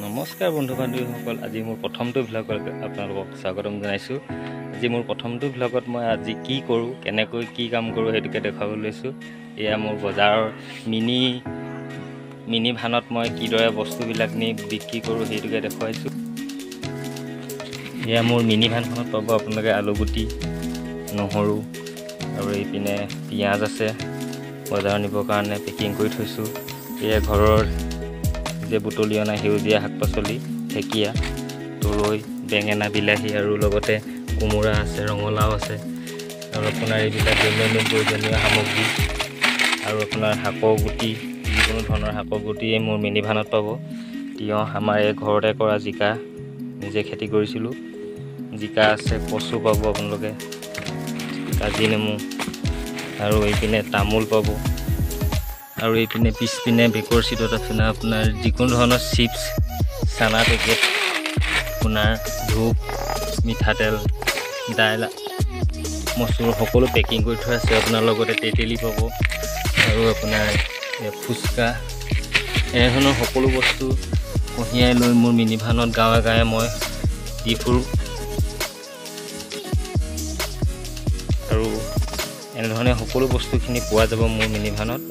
নমস্কাৰ বন্ধু বান্ধৱীসকল, আজি মোৰ প্ৰথমটো ভ্লগত আপোনালোকক স্বাগতম জনাইছোঁ। আজি মোৰ প্ৰথমটো ভ্লগত মই আজি কি কৰোঁ, কেনেকৈ কি কাম কৰোঁ সেইটোকে দেখুৱাব লৈছোঁ। এয়া মোৰ বজাৰৰ মিনি ভানত মই কিদৰে বস্তুবিলাক নি বিক্ৰী কৰোঁ সেইটোকে দেখুৱাইছোঁ। এয়া মোৰ মিনি ভানখনত পাব আপোনালোকে আলুগুটি, নহৰু আৰু এইপিনে পিঁয়াজ আছে। বজাৰ নিবৰ কাৰণে পেকিং কৰি থৈছোঁ। এয়া ঘৰৰ যে বুটলি অনা সেউজীয়া শাক পাচলি, ঢেকীয়া, তৰৈ, বেঙেনা, বিলাহী আৰু লগতে কোমোৰা আছে, ৰঙালাও আছে আৰু আপোনাৰ এইবিলাক দৈনন্দিন প্ৰয়োজনীয় সামগ্ৰী আৰু আপোনাৰ শাকৰ গুটি, যিকোনো ধৰণৰ শাকৰ গুটিয়ে মোৰ মিনি ভানত পাব। তিয়ঁহ, আমাৰ এই ঘৰতে কৰা জিকা, নিজে খেতি কৰিছিলোঁ। জিকা আছে, কচু পাব আপোনালোকে, কাজি নেমু আৰু এইপিনে তামোল পাব। আৰু এইপিনে পিছপিনে বেকৰ চিটত আপোনাৰ যিকোনো ধৰণৰ চিপছ, চানা পেকেট, আপোনাৰ ধূপ, মিঠাতেল, দাইল, মচুৰ সকলো পেকিং কৰি থোৱা আছে। আপোনাৰ লগতে তেতেলী পাব আৰু আপোনাৰ ফুচকা, এনেধৰণৰ সকলো বস্তু কঢ়িয়াই লৈ মোৰ মিনি ভানত গাঁৱে গাঁৱে মই দি ফুৰোঁ। আৰু এনেধৰণে সকলো বস্তুখিনি পোৱা যাব মোৰ মিনি ভানত।